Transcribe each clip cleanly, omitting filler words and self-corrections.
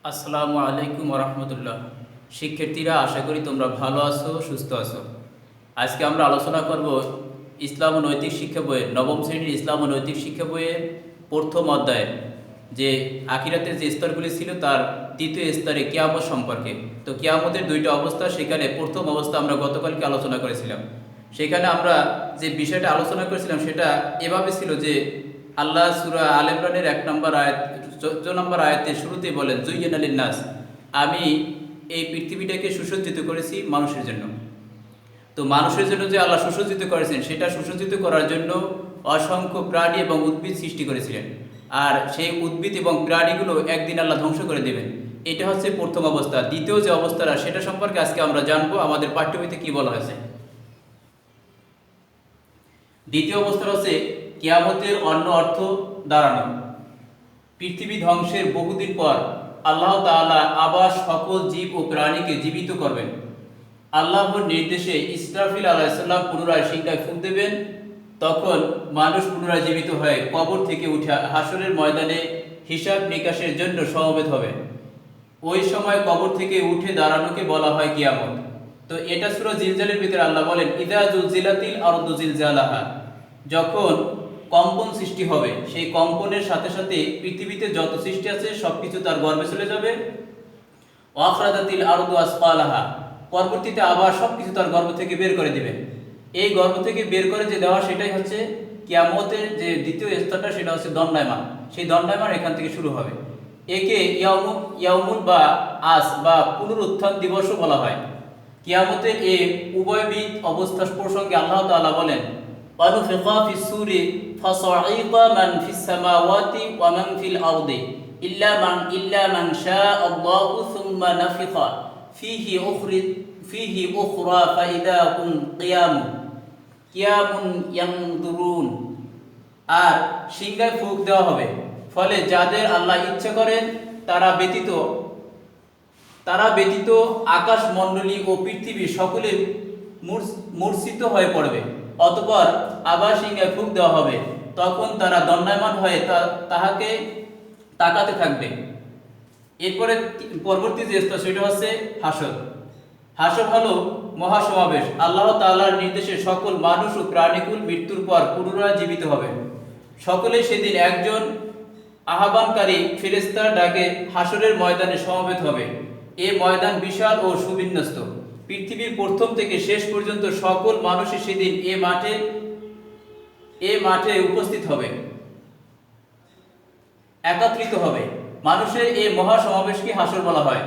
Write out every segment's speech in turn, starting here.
আসসালামু আলাইকুম রহমতুল্লাহ। শিক্ষার্থীরা, আশা করি তোমরা ভালো আছো, সুস্থ আছো। আজকে আমরা আলোচনা করব ইসলাম ও নৈতিক শিক্ষা বইয়ের নবম শ্রেণীর ইসলাম ও নৈতিক শিক্ষা বইয়ের প্রথম অধ্যায়ের যে আখিরাতের যে স্তরগুলি ছিল তার তৃতীয় স্তরে কিয়ামত সম্পর্কে। তো কিয়ামতের দুইটা অবস্থা, সেখানে প্রথম অবস্থা আমরা গতকালকে আলোচনা করেছিলাম। সেখানে আমরা যে বিষয়টা আলোচনা করেছিলাম সেটা এভাবে ছিল যে আল্লাহ সূরা আল ইমরানের 1 নম্বর আয়াত 14 নম্বর আয়াতের শুরুতেই বলেন, জুয়্যিনা লিন-নাস, আমি এই পৃথিবীটাকে সুসজ্জিত করেছি মানুষের জন্য। তো মানুষের জন্য যে আল্লাহ সুসজ্জিত করেছেন, সেটা সুসজ্জিত করার জন্য অসংখ্য প্রাণী এবং উদ্ভিদ সৃষ্টি করেছিলেন। আর সেই উদ্ভিদ এবং প্রাণীগুলো একদিন আল্লাহ ধ্বংস করে দেবেন। এটা হচ্ছে প্রথম অবস্থা। দ্বিতীয় যে অবস্থাটা, সেটা সম্পর্কে আজকে আমরা জানবো আমাদের পাঠ্যবইতে কি বলা হয়েছে। দ্বিতীয় অবস্থা হচ্ছে কিয়ামতের অন্য অর্থ দাঁড়ানো। পৃথিবী ধ্বংসের বহুদিন পর আল্লাহ তাআলা আবার সকল জীব ও প্রাণীকে জীবিত করবেন। আল্লাহর নির্দেশে ইসরাফিল আলাইহিস সালাম পুনরায় সিংহায় ফুঁক দেবেন। তখন মানুষ পুনরায় জীবিত হয়ে কবর থেকে উঠে হাসরের ময়দানে হিসাব নিকাশের জন্য সমবেত হবে। ওই সময় কবর থেকে উঠে দাঁড়ানোকে বলা হয় কিয়ামত। তো এটা সূরা জিলজালের ভিতরে আল্লাহ বলেন, ইযা জুলজিলাতিল আরদু জিলজালাহা, যখন কম্পন সৃষ্টি হবে, সেই কম্পনের সাথে সাথে পৃথিবীতে যত সৃষ্টি আছে সবকিছু তার গর্ভে চলে যাবে। ওয়াখরাজাতিল আরদু আসফালাহা, পরবর্তীতে আবার সবকিছু তার গর্ভ থেকে বের করে দিবে। এই গর্ভ থেকে বের করে যে দেওয়া, সেটাই হচ্ছে কিয়ামতের যে দ্বিতীয় স্তরটা, সেটা হচ্ছে দণ্ডায়মান। সেই দণ্ডায়মান এখান থেকে শুরু হবে। একে ইয়াউমুল বা আস বা পুনরুত্থান দিবসও বলা হয়। কিয়ামতের এই উভয়বিধ অবস্থা প্রসঙ্গে আল্লাহ তাআলা বলেন, ওয়ানুফিখা ফিস-সূরি ফাসাঈকা মান ফিস-সামাওয়াতি ওয়া মান ফিল আরদি ইল্লা মান শাআ আল্লাহু সুম্মা নাফিখা ফীহি উখরা ফাইদা হুম কিয়ামুন ইয়ানদুরুন। আর সিংহায় ফুঁক দেওয়া হবে, ফলে যাদের আল্লাহ ইচ্ছা করেন তারা ব্যতীত আকাশ মণ্ডলী ও পৃথিবী সকলে মূর্ছিত হয়ে পড়বে। অতঃপর আবার সিংহায় ফুঁক দেওয়া হবে, তখন তারা দণ্ডায়মান হয়ে তাহাকে তাকাতে থাকবে। এরপরে পরবর্তী যে স্তর, সেটা হচ্ছে হাসর। হাসর হলো মহাসমাবেশ। আল্লাহ তাআলার নির্দেশে সকল মানুষ ও প্রাণীকুল মৃত্যুর পর পুনরায় জীবিত হবে। সকলে সেদিন একজন আহ্বানকারী ফেরেশতার ডাকে হাসরের ময়দানে সমবেত হবে। এ ময়দান বিশাল ও সুবিন্যস্ত। পৃথিবীর প্রথম থেকে শেষ পর্যন্ত সকল মানুষই সেদিন এ মাঠে উপস্থিত হবে, একত্রিত হবে। মানুষের এই মহাসমাবেশকে হাসর বলা হয়।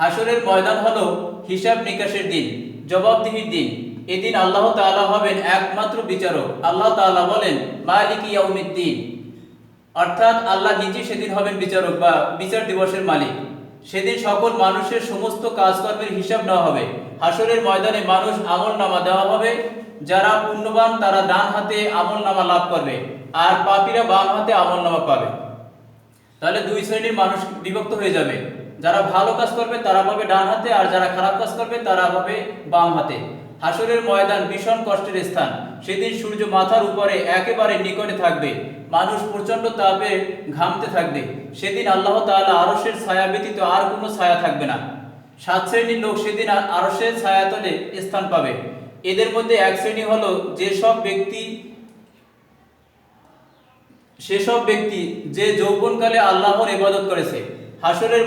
হাসরের ময়দান হলো হিসাব নিকাশের দিন, জবাবদিহির দিন। এদিন আল্লাহ তাআলা হবেন একমাত্র বিচারক। আল্লাহ তাআলা বলেন, মালিকি ইয়াউমিদ্দিন, অর্থাৎ আল্লাহ নিজে সেদিন হবেন বিচারক বা বিচার দিবসের মালিক। সেদিন সকল মানুষের সমস্ত কাজকর্মের হিসাব নেওয়া হবে। হাসরের ময়দানে মানুষ আমলনামা দেওয়া হবে। যারা পুণ্যবান তারা ডান হাতে আমলনামা লাভ করবে, আর পাপীরা বাম হাতে আমলনামা পাবে। তাহলে দুই শ্রেণীর মানুষ বিভক্ত হয়ে যাবে। যারা ভালো কাজ করবে তারা পাবে ডান হাতে, আর যারা খারাপ কাজ করবে তারা পাবে বাম হাতে। হাসরের ময়দান ভীষণ কষ্টের স্থান। সেদিন সূর্য মাথার উপরে একেবারে নিকটে থাকবে। মানুষ প্রচন্ড তাপে ঘামতে থাকবে। সেদিন আল্লাহ তাআলা আরশের ছায়া ব্যতীত আর কোনো ছায়া থাকবে না। 7 শ্রেণীর লোক সেদিন আরশের ছায়াতলে স্থান পাবে। এদের মধ্যে এক শ্রেণী হলো সেসব ব্যক্তি যে যৌবনকালে আল্লাহর ইবাদত করেছে। হাসরের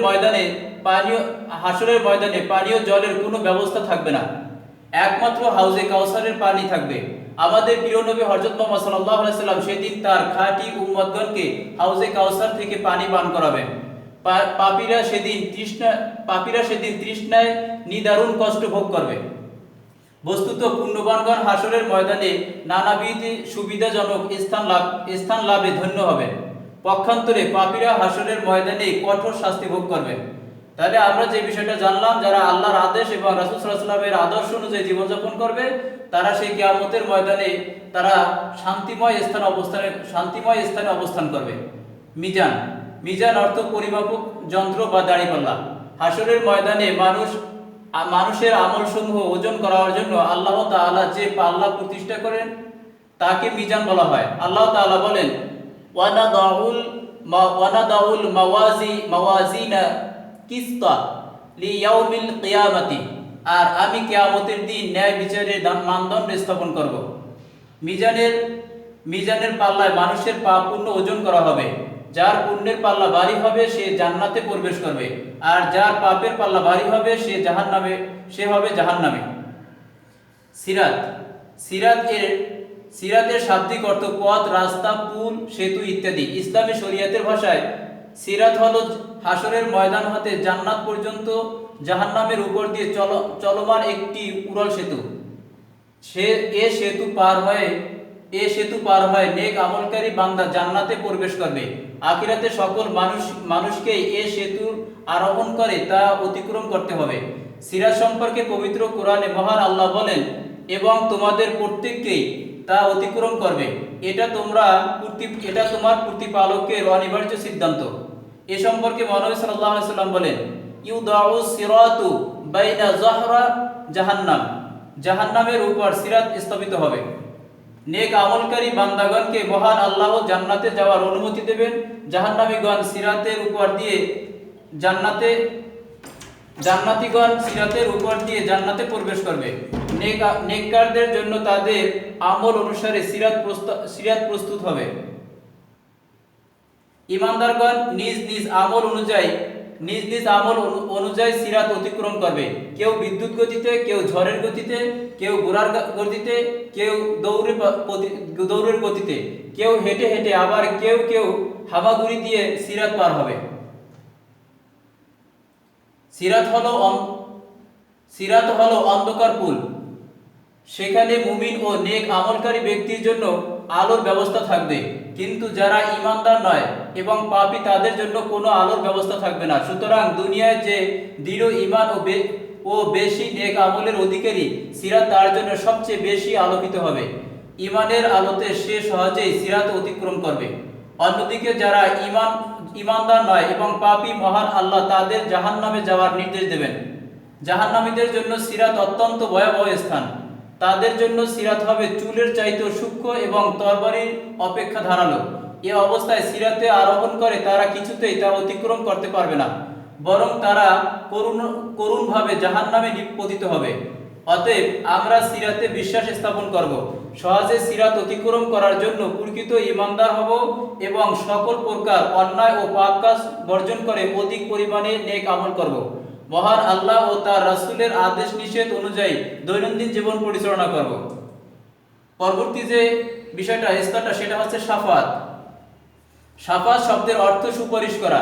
ময়দানে পানীয় জলের কোনো ব্যবস্থা থাকবে না, একমাত্র হাউজে কাউসারের পানি থাকবে। আমাদের প্রিয় নবী হযরত মুহাম্মদ সাল্লাল্লাহু আলাইহি সাল্লাম সেদিন তার খাঁটি উম্মতগণকে হাউজে কাউসার থেকে পানি পান করাবেন। পাপীরা সেদিন তৃষ্ণায় নিদারুণ কষ্ট ভোগ করবে। বস্তুত পুণ্যবানগণ হাসরের ময়দানে নানাবিধ সুবিধাজনক স্থান লাভে ধন্য হবে। পক্ষান্তরে পাপীরা হাসরের ময়দানে কঠোর শাস্তি ভোগ করবে। তাহলে আমরা যে বিষয়টা জানলাম, যারা আল্লাহর আদেশ এবং রাসূল সাল্লাল্লাহু আলাইহি ওয়াসাল্লামের আদর্শ অনুযায়ী জীবনযাপন করবে, তারা সেই কিয়ামতের ময়দানে তারা শান্তিময় স্থানে অবস্থান করবে। মিজান অর্থ পরিমাপক যন্ত্র বা দাঁড়িপাল্লা। হাসরের ময়দানে মানুষের আমলসমূহ ওজন করার জন্য আল্লাহ তাআলা যে পাল্লা প্রতিষ্ঠা করেন তাকে মিজান বলা হয়। আল্লাহ তাআলা বলেন, ওয়ানাদাউল মাওয়াজিনা কিসতা লিয়াউমিল কিয়ামাতি, আর আমি কিয়ামতের দিন ন্যায় বিচারের মানদণ্ড স্থাপন করব। মিজানের পাল্লায় মানুষের পাপ পুণ্য ওজন করা হবে। যার পুণ্যের পাল্লা ভারী হবে সে জান্নাতে প্রবেশ করবে, আর যার পাপের পাল্লা ভারী হবে সে হবে জাহান্নামে। সিরাতের শাব্দিক অর্থ পথ, রাস্তা, পুল, সেতু ইত্যাদি। ইসলামী শরীয়তের ভাষায় সিরাত হলো হাসরের ময়দান হতে জান্নাত পর্যন্ত জাহান্নামের উপর দিয়ে চলমান একটি উড়াল সেতু। এ সেতু পার হয়ে নেক আমলকারী বান্দা জান্নাতে প্রবেশ করবে। আখিরাতে সকল মানুষকে এ সেতুর আরোহণ করে তা অতিক্রম করতে হবে। সিরাত সম্পর্কে পবিত্র কোরআনে মহান আল্লাহ বলেন, এবং তোমাদের প্রত্যেককেই তা অতিক্রম করবে। এটা তোমার প্রতিপালকের অনিবার্য সিদ্ধান্ত। এ সম্পর্কে মহানবী সাল্লাল্লাহু আলাইহি সাল্লাম বলেন, ইউদাউ সিরাতু বাইনা যাহরা জাহান্নাম, জাহান্নামের উপর সিরাত স্থাপিত হবে। নেক আমলকারী বান্দাগণকে মহান আল্লাহ জান্নাতে যাওয়ার অনুমতি দেবেন। জাহান্নামীগণ সিরাতের উপর দিয়ে জান্নাতে প্রবেশ করবে। নেককারদের জন্য তাদের আমল অনুসারে সিরাত প্রস্তুত হবে। ঈমানদারগণ নিজ নিজ আমল অনুযায়ী সিরাত অতিক্রম করবে। কেউ বিদ্যুৎ গতিতে, কেউ ঝড়ের গতিতে, কেউ ঘোড়ার গতিতে, কেউ দৌড়ের গতিতে, কেউ হেঁটে হেঁটে, আবার কেউ হামাগুড়ি দিয়ে সিরাত পার হবে। সিরাত হলো অন্ধকার পুল। সেখানে মুমিন ও নেক আমলকারী ব্যক্তির জন্য আলোর ব্যবস্থা থাকবে, কিন্তু যারা ঈমানদার নয় এবং পাপী তাদের জন্য কোনো আলোর ব্যবস্থা থাকবে না। সুতরাং দুনিয়ায় যে দৃঢ় ঈমান ও বেশি নেক আমলের অধিকারী, সিরাত তার জন্য সবচেয়ে বেশি আলোকিত হবে। ঈমানের আলোতে সে সহজেই সিরাত অতিক্রম করবে। অন্যদিকে যারা ঈমানদার নয় এবং পাপী, মহান আল্লাহ তাদের জাহান্নামে যাওয়ার নির্দেশ দেবেন। জাহান্নামীদের জন্য সিরাত অত্যন্ত ভয়াবহ স্থান। তাদের জন্য সিরাত হবে চুলের চাইতেও সূক্ষ্ম এবং তরবারির অপেক্ষা ধারালো। এ অবস্থায় সিরাতে আরোহণ করে তারা কিছুতেই তা অতিক্রম করতে পারবে না, বরং তারা করুণভাবে জাহান্নামে পতিত হবে। অতএব আমরা সিরাতে বিশ্বাস স্থাপন করব, সহজে সিরাত অতিক্রম করার জন্য প্রকৃত ঈমানদার হব এবং সকল প্রকার অন্যায় ও পাপ কাজ বর্জন করে অধিক পরিমাণে নেক আমল করব। মহান আল্লাহ ও তার রাসূলের আদেশ নিষেধ অনুযায়ী দৈনন্দিন জীবন পরিচালনা করব। পরবর্তী যে স্তরটা সেটা হচ্ছে শাফাত। শাফাত শব্দের অর্থ সুপারিশ করা,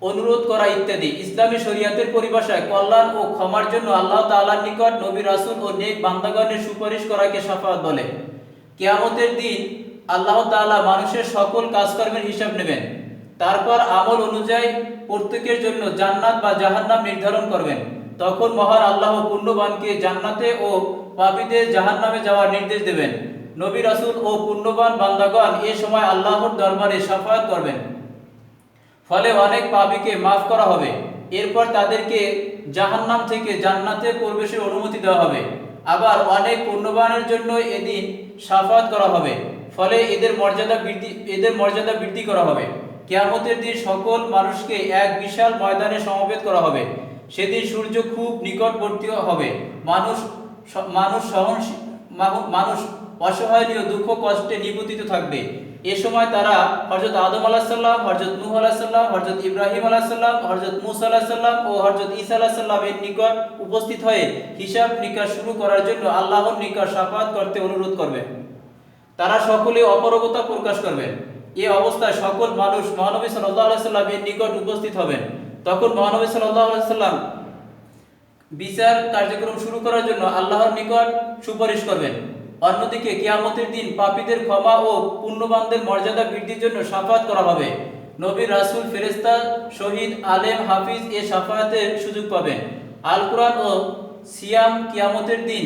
অনুরোধ করা ইত্যাদি। ইসলামী শরীয়তের পরিভাষায় কল্যাণ ও ক্ষমার জন্য আল্লাহ তাআলার নিকট নবী, রাসূল ও নেক বান্দাগণের সুপারিশ করাকে শাফাত বলে। কিয়ামতের দিন আল্লাহ তাআলা মানুষের সকল কাজকর্মের হিসাব নেবেন। তারপর আমল অনুযায়ী প্রত্যেকের জন্য জান্নাত বা জাহান্নাম নির্ধারণ করবেন। তখন মহান আল্লাহ পুণ্যবানকে জান্নাতে ও পাপীদের জাহান্নামে যাওয়ার নির্দেশ দেবেন। নবী, রাসূল ও পুণ্যবান বান্দাগণ এ সময় আল্লাহর দরবারে শাফায়াত করবেন, ফলে অনেক পাপীকে মাফ করা হবে। এরপর তাদেরকে জাহান্নাম থেকে জান্নাতে প্রবেশের অনুমতি দেওয়া হবে। আবার অনেক পুণ্যবানের জন্য এদিন শাফায়াত করা হবে, ফলে এদের মর্যাদা বৃদ্ধি করা হবে। কিয়ামতের দিন সকল মানুষকে এক বিশাল ময়দানে সমবেত করা হবে। সেদিন সূর্য খুব নিকটবর্তী হবে। মানুষ অসহায় দুঃখ কষ্টে নিপতিত থাকবে। এ সময় তারা হযরত আদম আলাইহিস সালাম, হযরত নূহ আলাইহিস সালাম, হযরত ইব্রাহিম আলাইহিস সালাম, হযরত মূসা আলাইহিস সালাম ও হযরত ঈসা আলাইহিস সালামের নিকট উপস্থিত হয়ে হিসাব নিকাশ শুরু করার জন্য আল্লাহর নিকট শাফায়াত করতে অনুরোধ করবে। তারা সকলে অপারগতা প্রকাশ করবে। এই অবস্থায় সকল মানুষ মহানবী সাল্লাল্লাহু আলাইহি সাল্লামের নিকট উপস্থিত হবেন। তখন মহানবী সাল্লাল্লাহু আলাইহি সাল্লাম বিচার কার্যক্রম শুরু করার জন্য আল্লাহর নিকট সুপারিশ করবেন। অন্যদিকে কিয়ামতের দিন পাপীদের ক্ষমা ও পুণ্যবানদের মর্যাদা বৃদ্ধির জন্য শাফায়াত করা হবে। নবী, রাসূল, ফেরেশতা, শহীদ, আলেম, হাফিজ এ শাফায়াতের সুযোগ পাবেন। আল কুরআন ও সিয়াম কিয়ামতের দিন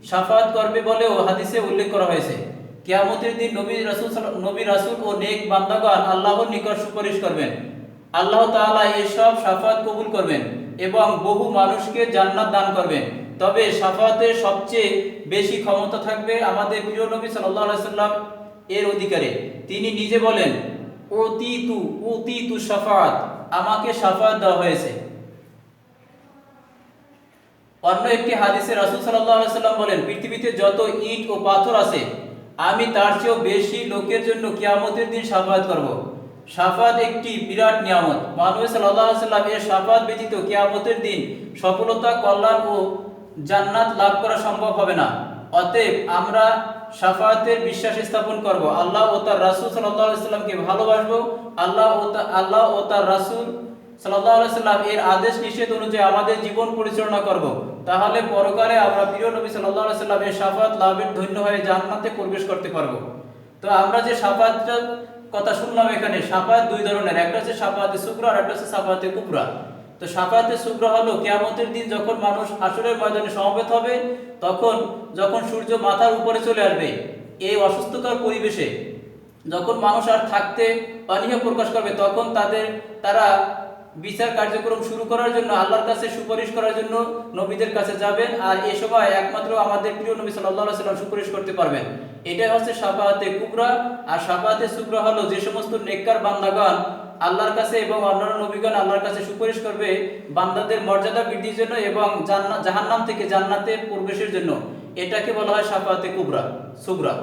শাফায়াত করবে বলেও হাদিসে উল্লেখ করা হয়েছে। কিয়ামতের দিন নবী, রাসূল ও নেক বান্দাগণ আল্লাহর নিকট সুপারিশ করবেন। আল্লাহ তাআলা এসব শাফায়াত কবুল করবেন এবং বহু মানুষকে জান্নাত দান করবেন। তবে শাফায়াতের সবচেয়ে বেশি ক্ষমতা থাকবে আমাদের প্রিয় নবী সাল্লাল্লাহু আলাইহি সাল্লাম এর অধিকারে। তিনি নিজে বলেন, উতিতু শাফাআত, আমাকে শাফায়াত দেওয়া হয়েছে। অন্য একটি হাদিসে রাসূল সাল্লাল্লাহু আলাইহি সাল্লাম বলেন, পৃথিবীতে যত ইট ও পাথর আছে আমি তার চেয়েও বেশি লোকের জন্য কিয়ামতের দিন শাফাআত করব। শাফাআত একটি বিরাট নিয়ামত। মহানবী সাল্লাল্লাহু আলাইহি সাল্লাম এর শাফাআত ব্যতীত কিয়ামতের দিন সফলতা, কল্যাণ ও জান্নাত লাভ করা সম্ভব হবে না। অতএব আমরা শাফাআতের বিশ্বাস স্থাপন করব, আল্লাহ ও তার রাসূল সাল্লাল্লাহু আলাইহি সাল্লামকে ভালোবাসবো, আল্লাহ ও তার রাসূল সাল্লাল্লাহু আলাইহি সাল্লাম এর আদেশ নিষেধ অনুযায়ী আমাদের জীবন পরিচালনা করব। তাহলে পরকালে আমরা প্রিয় নবী সাল্লাল্লাহু আলাইহি সাল্লামের শাফাআত লাভের ধন্য হয়ে জান্নাতে প্রবেশ করতে পারব। তো আমরা যে শাফাআতের কথা শুনলাম, এখানে শাফাআত দুই ধরনের, একটা হচ্ছে শাফাআতে সুগরা আর একটা হচ্ছে শাফাআতে কুবরা। তো শাফাআতে সুগরা হলো কিয়ামতের দিন যখন মানুষ হাসরের ময়দানে সমবেত হবে, তখন যখন সূর্য মাথার উপরে চলে আসবে, এই অসুস্থকর পরিবেশে যখন মানুষ আর থাকতে অনীহা প্রকাশ করবে, তখন তারা বিচার কার্যক্রম শুরু করার জন্য আল্লাহর কাছে সুপারিশ করার জন্য নবীদের কাছে যাবেন। আর এই সময় একমাত্র আমাদের প্রিয় নবী সাল্লাল্লাহু আলাইহি সাল্লাম সুপারিশ করতে পারবেন। এটাই হচ্ছে শাফাআতে কুবরা। আর শাফাআতে সুগরা হলো যে সমস্ত নেককার বান্দাগণ আল্লাহর কাছে এবং অন্যান্য নবীগণ আল্লাহর কাছে সুপারিশ করবে বান্দাদের মর্যাদা বৃদ্ধির জন্য এবং জাহান্নাম থেকে জান্নাতে প্রবেশের জন্য। এটাকে বলা হয় শাফাআতে সুগরা।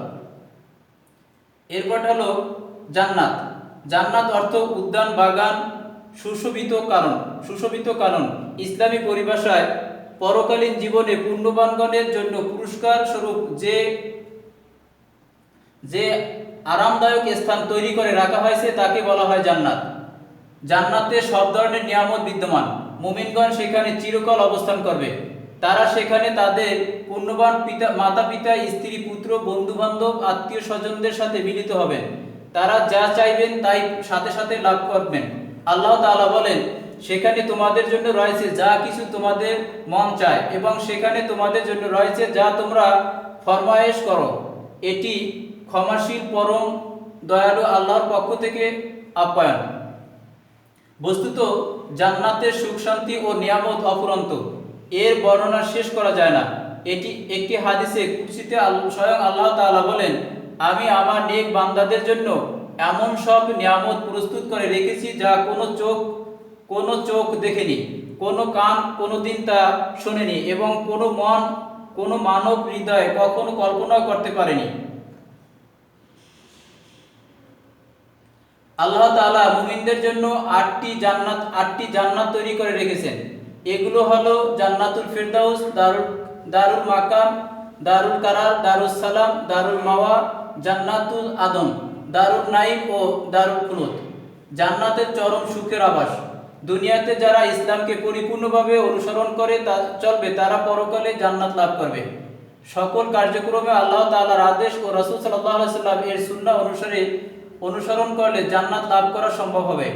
এরপর হলো জান্নাত। জান্নাত অর্থ উদ্যান, বাগান, সুশোভিত কারণ। ইসলামী পরিভাষায় পরকালীন জীবনে পুণ্যবানগণের জন্য পুরস্কার স্বরূপ যে আরামদায়ক স্থান তৈরি করে রাখা হয়েছে তাকে বলা হয় জান্নাত। জান্নাতে সব ধরনের নিয়ামত বিদ্যমান। মুমিনগণ সেখানে চিরকাল অবস্থান করবে। তারা সেখানে তাদের পুণ্যবান মাতা পিতা, স্ত্রী, পুত্র, বন্ধু বান্ধব, আত্মীয় স্বজনদের সাথে মিলিত হবেন। তারা যা চাইবেন তাই সাথে সাথে লাভ করবেন। আল্লাহ তাআলা বলেন, সেখানে তোমাদের জন্য রয়েছে যা কিছু তোমাদের মন চায় এবং সেখানে তোমাদের জন্য রয়েছে যা তোমরা ফরমায়েশ করো। এটি ক্ষমাশীল পরম দয়ালু আল্লাহর পক্ষ থেকে আপ্যায়ন। বস্তুত জান্নাতের সুখ শান্তি ও নিয়ামত অফুরন্ত, এর বর্ণনা শেষ করা যায় না। এটি একটি হাদিসে কুদসিতে স্বয়ং আল্লাহ তাআলা বলেন, আমি আমার নেক বান্দাদের জন্য এমন সব নিয়ামত প্রস্তুত করে রেখেছি যা কোনো চোখ দেখেনি, কোনো কান কোনোদিন তা শোনেনি এবং কোনো মানব হৃদয় কখনো কল্পনা করতে পারেনি। আল্লাহ তাআলা মুমিনদের জন্য আটটি জান্নাত তৈরি করে রেখেছেন। এগুলো হলো জান্নাতুল ফিরদাউস, দারুল মাকাম, দারুল কারার, দারুস সালাম, দারুল মাওয়া, জান্নাতুল আদম, দারুল নাঈম ও দারুল খুলুদ। জান্নাতের চরম সুখের আবাস। দুনিয়াতে যারা ইসলামকে পরিপূর্ণভাবে অনুসরণ করে চলবে তারা পরকালে জান্নাত লাভ করবে। সকল কার্যক্রমে আল্লাহ তাআলার আদেশ ও রাসূল সাল্লাল্লাহু আলাইহি সাল্লাম এর সুন্নাহ অনুসরণ করলে জান্নাত লাভ করা সম্ভব হবে।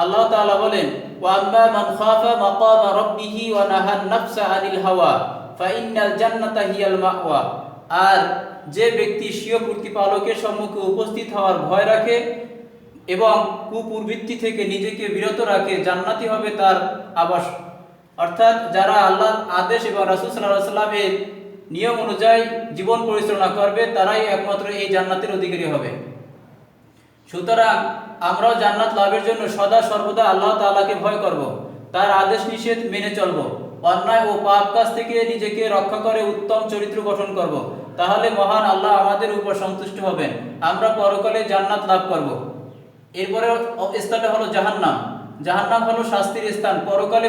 আল্লাহ তাআলা বলেন, ওয়া আম্মা মান খাফা মাকামা রাব্বিহি ওয়া নাহান নাফসা আনিল হাওয়া ফাইন্নাল জান্নাতা হিয়াল মাওয়া। আর যে ব্যক্তি স্বীয় প্রতিপালকের সম্মুখে উপস্থিত হওয়ার ভয় রাখে এবং কুপ্রবৃত্তি থেকে নিজেকে বিরত রাখে, জান্নাতই হবে তার আবাস। অর্থাৎ যারা আল্লাহর আদেশ এবং রাসূল সাল্লাল্লাহু আলাইহি সাল্লামের নিয়ম অনুযায়ী জীবন পরিচালনা করবে তারাই একমাত্র এই জান্নাতের অধিকারী হবে। সুতরাং আমরাও জান্নাত লাভের জন্য সদা সর্বদা আল্লাহ তাআলাকে ভয় করব, তার আদেশ নিষেধ মেনে চলব, অন্যায় ও পাপ কাজ থেকে নিজেকে রক্ষা করে উত্তম চরিত্র গঠন করব। তাহলে মহান আল্লাহ আমাদের উপর সন্তুষ্ট হবেন, আমরা পরকালে জান্নাত লাভ করব। এরপরে স্থানটা হলো জাহান্নাম। জাহান্নাম হলো শাস্তির স্থান। পরকালে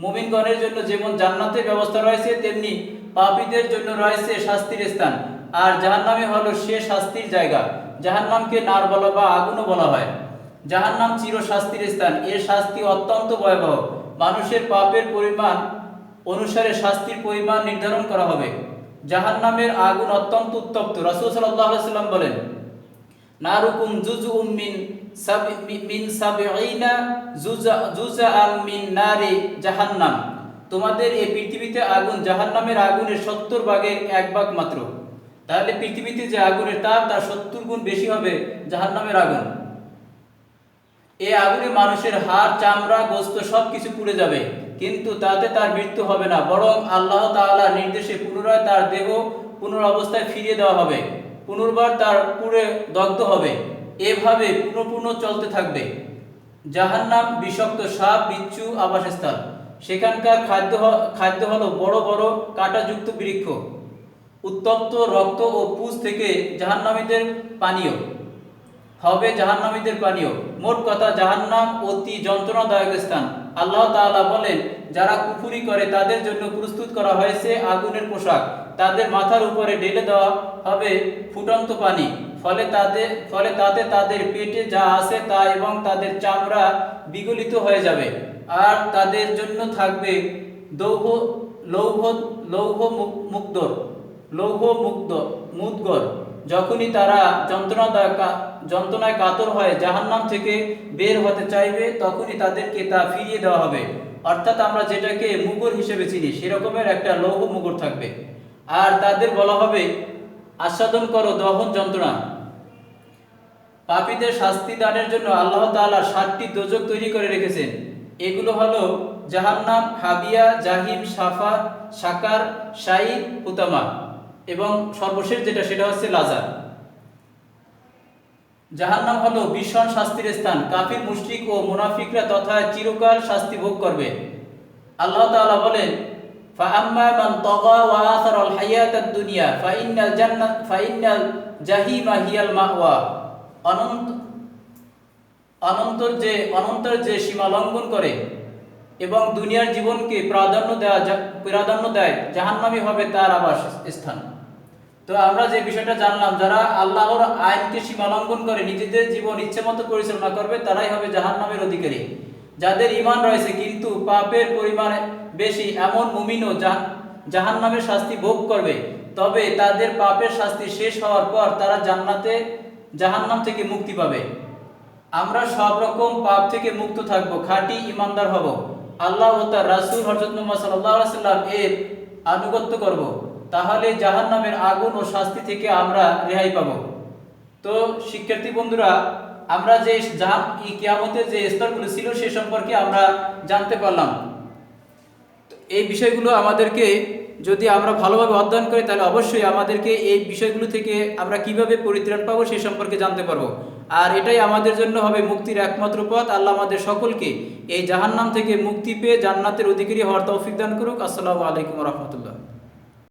মুমিনগণের জন্য যেমন জান্নাতের ব্যবস্থা রয়েছে, তেমনি পাপীদের জন্য রয়েছে শাস্তির স্থান। আর জাহান্নামে হলো সে শাস্তির জায়গা। জাহান্নামকে নার বলা বা আগুনও বলা হয়। জাহান্নাম চির শাস্তির স্থান। এর শাস্তি অত্যন্ত ভয়াবহ। মানুষের পাপের পরিমাণ অনুসারে শাস্তির পরিমাণ নির্ধারণ করা হবে। জাহান্নামের আগুন অত্যন্ত উত্তপ্ত। রাসূল সাল্লাল্লাহু আলাইহি সাল্লাম বলেন, নারুকুম জুজউম মিন সাবঈনা জুজআম মিন নারি জাহান্নাম। তোমাদের এই পৃথিবীতে আগুন জাহান্নামের আগুনের 70 ভাগের 1 ভাগ মাত্র। তাহলে পৃথিবীতে যে আগুনের তাপ তার 70 গুণ বেশি হবে জাহান্নামের আগুন। এই আগুনে মানুষের হাড়, চামড়া, গোশত সবকিছু পুড়ে যাবে, কিন্তু তাতে তার মৃত্যু হবে না, বরং আল্লাহ তাআলার নির্দেশে পুনরায় তার দেহ পুনরবস্থায় ফিরিয়ে দেওয়া হবে, পুনর্বার তার পুড়ে দগ্ধ হবে। এভাবে পুনঃ চলতে থাকবে। জাহান্নাম বিষাক্ত সাপ, বিচ্ছু আবাসস্থল। সেখানকার খাদ্য হলো বড় বড় কাঁটাযুক্ত বৃক্ষ, উত্তপ্ত রক্ত ও পুঁজ থেকে জাহান্নামীদের পানীয় হবে জাহান্নামীদের পানীয়। মোট কথা, জাহান্নাম অতি যন্ত্রণাদায়ক স্থান। আল্লাহ তাআলা বলেন, যারা কুফরি করে তাদের জন্য প্রস্তুত করা হয়েছে আগুনের পোশাক, তাদের মাথার উপরে ঢেলে দেওয়া হবে ফুটন্ত পানি, ফলে তাতে তাদের পেটে যা আছে তা এবং তাদের চামড়া বিগলিত হয়ে যাবে। আর তাদের জন্য থাকবে লৌহ লৌহ লৌহ মুক্ত মুদগর। যখনই তারা যন্ত্রণায় কাতর হয়ে জাহান্নাম থেকে বের হতে চাইবে, তখনই তাদেরকে তা ফিরিয়ে দেওয়া হবে। অর্থাৎ আমরা যেটাকে মুগুর হিসেবে চিনি, সেরকমের একটা লৌহ মুগুর থাকবে। আর তাদের বলা হবে, আস্বাদন করো দহন যন্ত্রণা। পাপীদের শাস্তি দানের জন্য আল্লাহ তাআলা 7টি দোজখ তৈরি করে রেখেছেন। এগুলো হলো জাহান্নাম, হাবিয়া, জাহিম, সাকার, শাইর, হুতামা এবং সর্বশেষ সেটা হচ্ছে লাজা। জাহান্নাম হলো ভীষণ শাস্তির স্থান। কাফির, মুশরিক ও মুনাফিকরা তথা চিরকাল শাস্তি ভোগ করবে। আল্লাহ তাআলা বলেন, ফাআম্মা মান তাগা ওয়া আসারাল হায়াতাদ দুনিয়া ফাইন্নাল জাহিমা হিয়াল মাওয়া। অনন্তর যে সীমা লঙ্ঘন করে এবং দুনিয়ার জীবনকে প্রাধান্য দেয়, জাহান্নামই হবে তার আবাস স্থান। তো আমরা যে বিষয়টা জানলাম, যারা আল্লাহর আইনকে সীমা লঙ্ঘন করে নিজেদের জীবন ইচ্ছেমতো পরিচালনা করবে, তারাই হবে জাহান্নামের অধিকারী। যাদের ঈমান রয়েছে কিন্তু পাপের পরিমাণ বেশি, এমন মুমিনও জাহান্নামের শাস্তি ভোগ করবে, তবে তাদের পাপের শাস্তি শেষ হওয়ার পর তারা জাহান্নাম থেকে মুক্তি পাবে। আমরা সব রকম পাপ থেকে মুক্ত থাকব, খাঁটি ঈমানদার হব, আল্লাহ ও তার রাসূল হযরত মুহাম্মদ সাল্লাল্লাহু আলাইহি ওয়াসাল্লাম এর আনুগত্য করব, তাহলে জাহান্নামের আগুন ও শাস্তি থেকে আমরা রেহাই পাব। তো শিক্ষার্থী বন্ধুরা, আমরা যে কিয়ামতের যে স্তরগুলো ছিল সে সম্পর্কে আমরা জানতে পারলাম। এই বিষয়গুলো আমাদেরকে যদি আমরা ভালোভাবে অধ্যয়ন করি, তাহলে অবশ্যই আমাদেরকে এই বিষয়গুলো থেকে আমরা কিভাবে পরিত্রাণ পাবো সে সম্পর্কে জানতে পারবো। আর এটাই আমাদের জন্য হবে মুক্তির একমাত্র পথ। আল্লাহ আমাদের সকলকে এই জাহান্নাম থেকে মুক্তি পেয়ে জান্নাতের অধিকারী হওয়ার তৌফিক দান করুক। আসসালামু আলাইকুম ওয়া রাহমাতুল্লাহ।